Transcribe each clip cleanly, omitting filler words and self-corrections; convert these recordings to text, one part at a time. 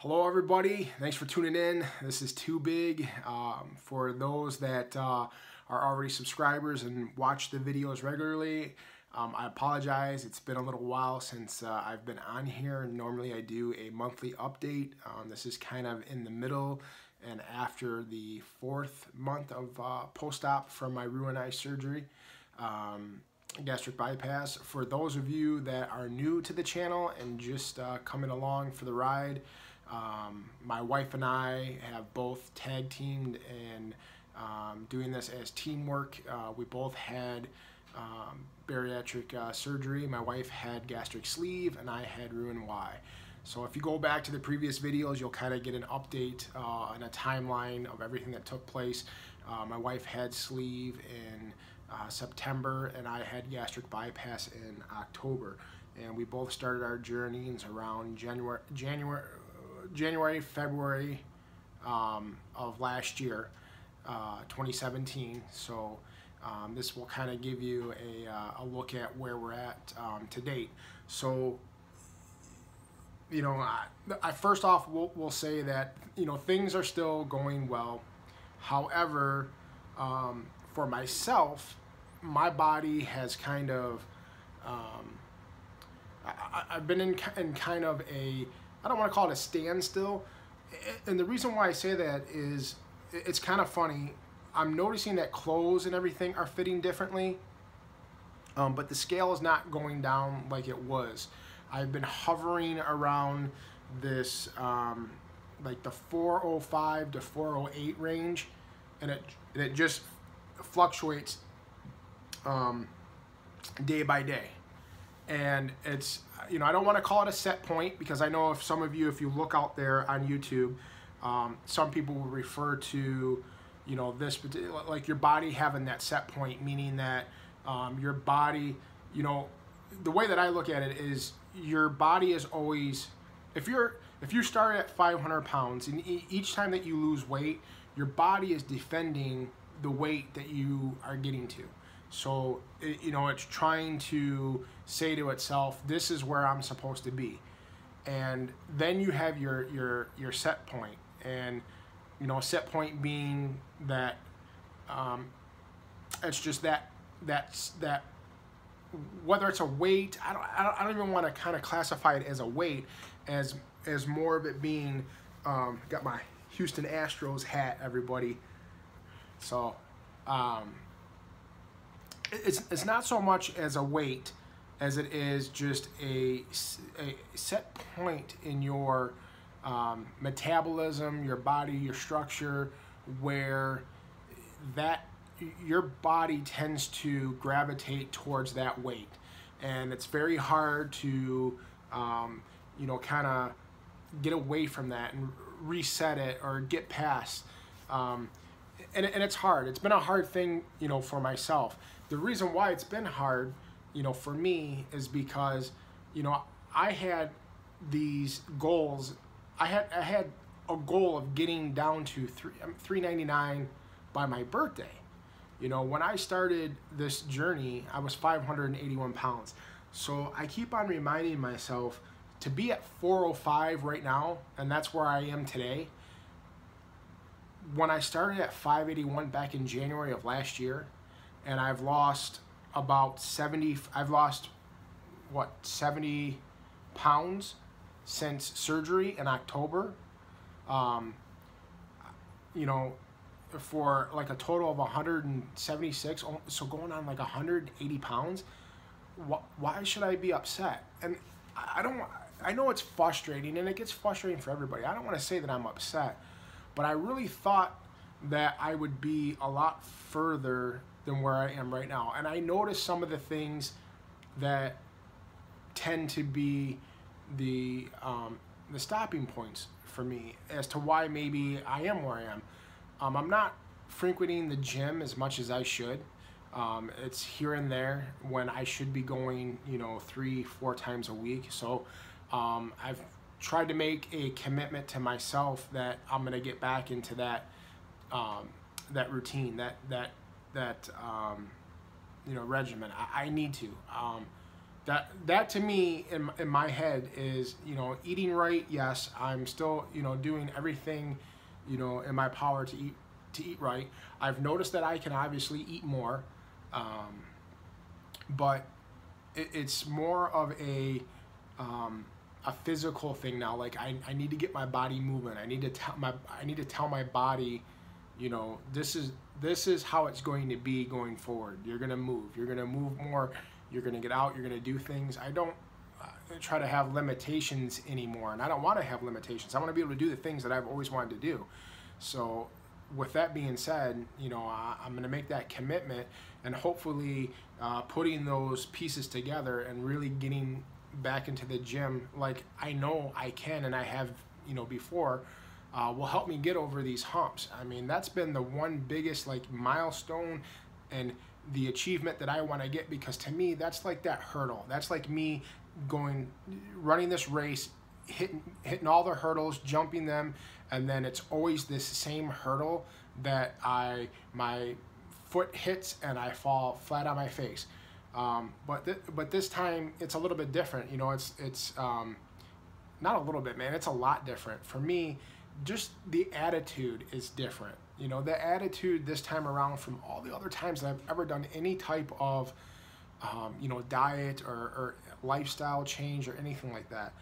Hello everybody, thanks for tuning in. This is Too Big. For those that are already subscribers and watch the videos regularly, I apologize. It's been a little while since I've been on here. Normally I do a monthly update. This is kind of in the middle and after the 4th month of post-op from my Roux-en-Y surgery. Gastric bypass. For those of you that are new to the channel and just coming along for the ride, my wife and I have both tag teamed and doing this as teamwork. We both had bariatric surgery. My wife had gastric sleeve and I had Roux-en-Y. So if you go back to the previous videos, you'll kind of get an update and a timeline of everything that took place. My wife had sleeve in September and I had gastric bypass in October, and we both started our journeys around January, February of last year, 2017. So this will kind of give you a look at where we're at to date. So, you know, I first off will say that, you know, things are still going well. However, for myself, my body has kind of, I've been in kind of a, I don't want to call it a standstill. And the reason why I say that is it's kind of funny. I'm noticing that clothes and everything are fitting differently, but the scale is not going down like it was. I've been hovering around this, like the 405 to 408 range, and it just fluctuates day by day. And it's, you know, I don't want to call it a set point, because I know if some of you, if you look out there on YouTube, some people will refer to, you know, this, like your body having that set point, meaning that your body, you know, the way that I look at it is your body is always, if you start at 500 pounds and each time that you lose weight, your body is defending the weight that you are getting to. So, you know, it's trying to say to itself, this is where I'm supposed to be. And then you have your set point. And, you know, set point being that it's just that whether it's a weight, I don't even want to kind of classify it as a weight, as more of it being, got my Houston Astros hat, everybody. So, it's not so much as a weight as it is just a set point in your metabolism, your body, your structure, where that your body tends to gravitate towards that weight. And it's very hard to, you know, kind of get away from that and reset it or get past. And it's hard. It's been a hard thing, you know, for myself. The reason why it's been hard, you know, for me is because, you know, I had these goals. I had a goal of getting down to 399 by my birthday. You know, when I started this journey, I was 581 pounds. So I keep on reminding myself to be at 405 right now, and that's where I am today. When I started at 581 back in January of last year, and I've lost about 70, I've lost, what, 70 pounds since surgery in October. You know, for like a total of 176, so going on like 180 pounds. Why should I be upset? And I know it's frustrating, and it gets frustrating for everybody. I don't want to say that I'm upset, but I really thought that I would be a lot further than where I am right now. And I noticed some of the things that tend to be the stopping points for me as to why maybe I am where I am. I'm not frequenting the gym as much as I should. It's here and there when I should be going, you know, 3-4 times a week. So I've tried to make a commitment to myself that I'm going to get back into that that routine, that you know, regimen. I need to. that to me in my head is, you know, eating right. Yes, I'm still, you know, doing everything, you know, in my power to eat right. I've noticed that I can obviously eat more, but it's more of a physical thing now. Like I need to get my body moving. I need to tell my body, you know, this is how it's going to be going forward. You're gonna move. You're gonna move more. You're gonna get out. You're gonna do things. I don't try to have limitations anymore, and I don't want to have limitations. I want to be able to do the things that I've always wanted to do. So, with that being said, you know, I'm gonna make that commitment, and hopefully, putting those pieces together and really getting back into the gym like I know I can and I have, you know, before. Will help me get over these humps. I mean, that's been the one biggest like milestone and the achievement that I want to get, because to me that's like that hurdle. That's like me running this race, hitting all the hurdles, jumping them, and then it's always this same hurdle that my foot hits and I fall flat on my face. But this time it's a little bit different. You know, it's not a little bit, man. It's a lot different for me. Just the attitude is different. You know, the attitude this time around from all the other times that I've ever done any type of, you know, diet or lifestyle change or anything like that.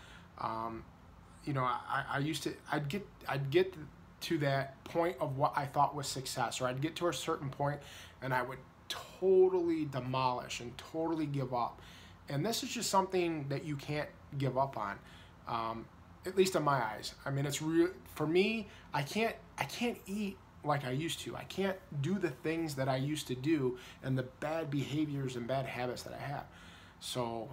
You know, I'd get to that point of what I thought was success, or I'd get to a certain point and I would totally demolish and totally give up. And this is just something that you can't give up on. At least in my eyes. I mean, it's real for me. I can't eat like I used to. I can't do the things that I used to do and the bad behaviors and bad habits that I have. So,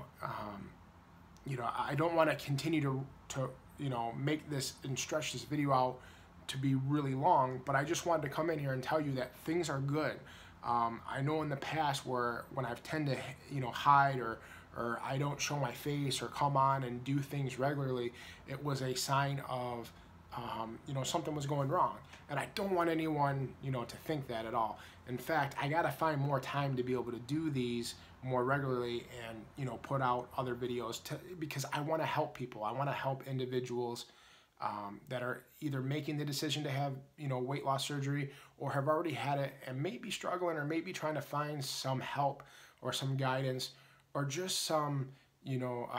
you know, I don't want to continue to you know, make this and stretch this video out to be really long, but I just wanted to come in here and tell you that things are good. I know in the past when I've tended to, you know, hide or I don't show my face or come on and do things regularly, it was a sign of, you know, something was going wrong. And I don't want anyone, you know, to think that at all. In fact, I got to find more time to be able to do these more regularly and, you know, put out other videos because I want to help people. I want to help individuals that are either making the decision to have, you know, weight loss surgery or have already had it and maybe struggling or maybe trying to find some help or some guidance or just some, you know,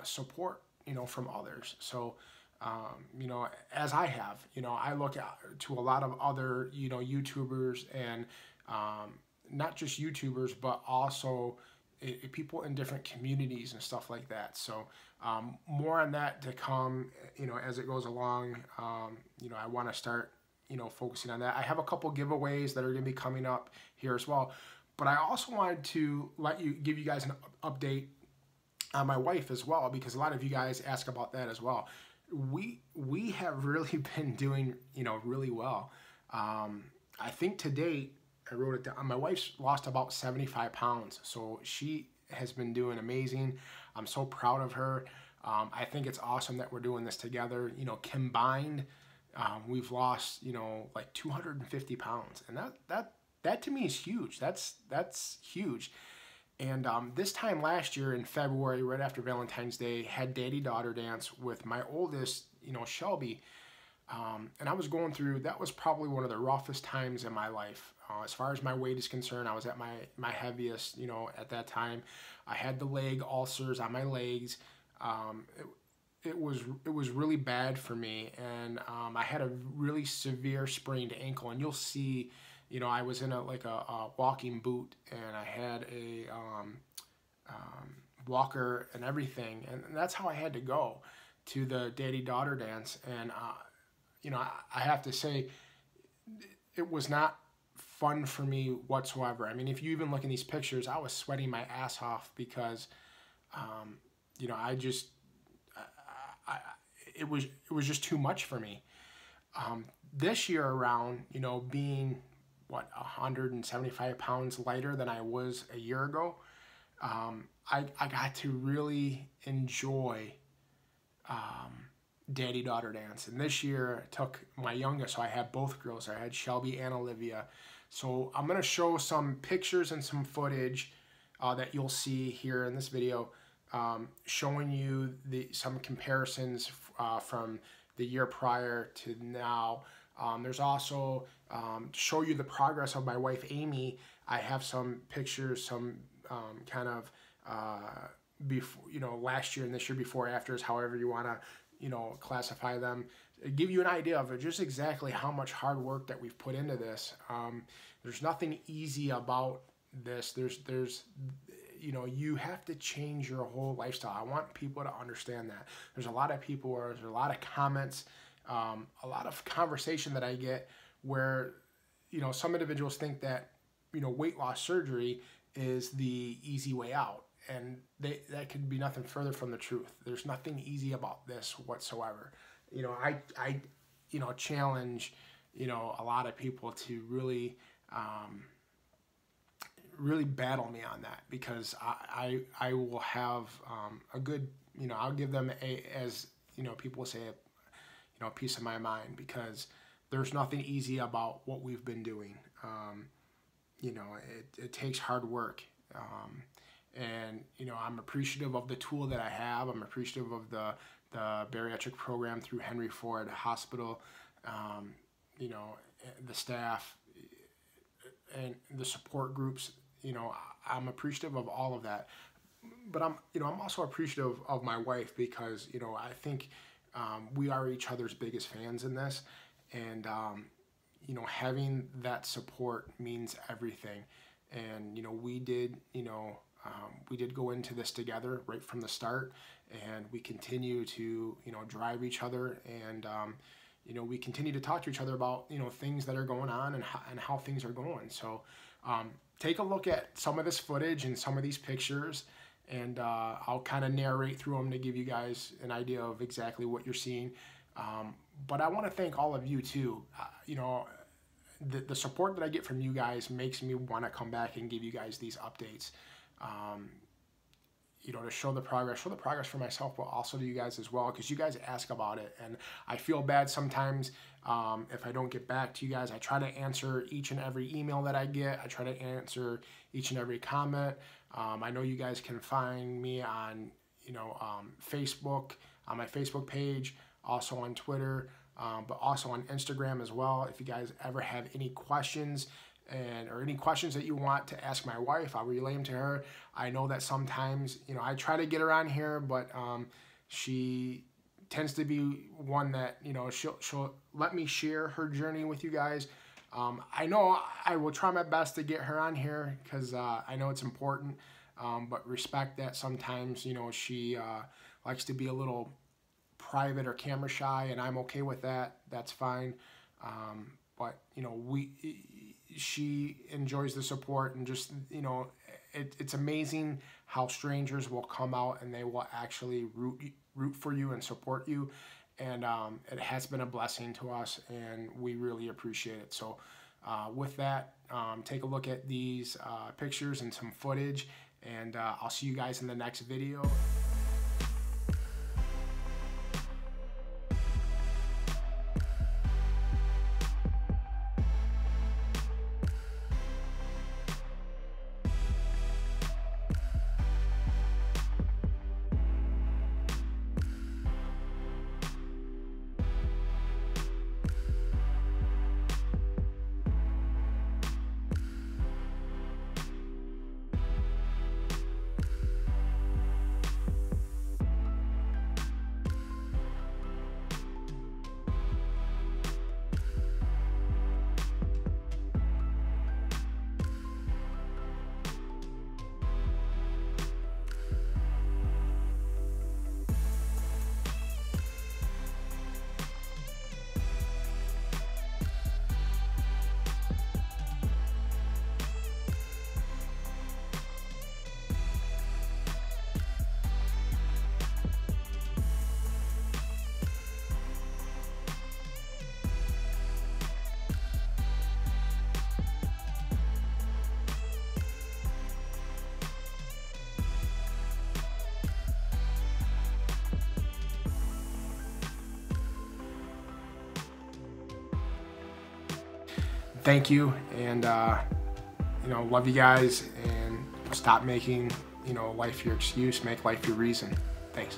support, you know, from others. So, you know, as I have, you know, I look to a lot of other, you know, YouTubers and not just YouTubers, but also people in different communities and stuff like that. So more on that to come, you know, as it goes along. You know, I want to start, you know, focusing on that. I have a couple giveaways that are going to be coming up here as well. But I also wanted to give you guys an update on my wife as well, because a lot of you guys ask about that as well. We have really been doing, you know, really well. I think to date, I wrote it down, my wife's lost about 75 pounds. So she has been doing amazing. I'm so proud of her. I think it's awesome that we're doing this together. You know, combined, we've lost, you know, like 250 pounds. And that to me is huge. That's huge. And this time last year in February, right after Valentine's Day, had daddy-daughter dance with my oldest, you know, Shelby. And I was going through, that was probably one of the roughest times in my life. As far as my weight is concerned, I was at my heaviest, you know, at that time. I had the leg ulcers on my legs. It was really bad for me. And I had a really severe sprained ankle. And you'll see, you know, I was in a walking boot, and I had a walker and everything. And that's how I had to go to the daddy-daughter dance. And, you know, I have to say, it was not fun for me whatsoever. I mean, if you even look in these pictures, I was sweating my ass off because, you know, it was just too much for me. This year around, you know, being 175 pounds lighter than I was a year ago, I got to really enjoy daddy-daughter dance. And this year I took my youngest, so I had both girls. I had Shelby and Olivia. So I'm going to show some pictures and some footage that you'll see here in this video showing you some comparisons from the year prior to now. There's also to show you the progress of my wife Amy. I have some pictures, some kind of before, last year and this year before afters, however you want to classify them, give you an idea of just exactly how much hard work that we've put into this. There's nothing easy about this. There's you have to change your whole lifestyle. I want people to understand that. There's a lot of people, or there's a lot of comments, a lot of conversation that I get where, some individuals think that, weight loss surgery is the easy way out. And that could be nothing further from the truth. There's nothing easy about this whatsoever. I challenge, a lot of people to really, really battle me on that, because I will have a good, I'll give them as people say, a piece of my mind, because there's nothing easy about what we've been doing. It takes hard work. And I'm appreciative of the tool that I have. I'm appreciative of the bariatric program through Henry Ford Hospital, the staff and the support groups. I'm appreciative of all of that, but I'm also appreciative of my wife, because I think we are each other's biggest fans in this, and having that support means everything. And we did go into this together right from the start, and we continue to drive each other, and we continue to talk to each other about things that are going on and how things are going. So take a look at some of this footage and some of these pictures, and I'll kind of narrate through them to give you guys an idea of exactly what you're seeing. But I want to thank all of you too. The support that I get from you guys makes me want to come back and give you guys these updates. To show the progress for myself, but also to you guys as well, because you guys ask about it, and I feel bad sometimes if I don't get back to you guys. I try to answer each and every email that I get. I try to answer each and every comment. I know you guys can find me on Facebook, on my Facebook page, also on Twitter, but also on Instagram as well. If you guys ever have any questions, or any questions that you want to ask my wife, I'll relay them to her. I know that sometimes, I try to get her on here, but she tends to be one that, she'll let me share her journey with you guys. I know I will try my best to get her on here, because I know it's important, but respect that sometimes, she likes to be a little private or camera shy, and I'm okay with that. That's fine. But she enjoys the support, and just it's amazing how strangers will come out and they will actually root for you and support you, and it has been a blessing to us, and we really appreciate it. So with that, take a look at these pictures and some footage, and I'll see you guys in the next video. Thank you, and love you guys, and stop making life your excuse, make life your reason. Thanks.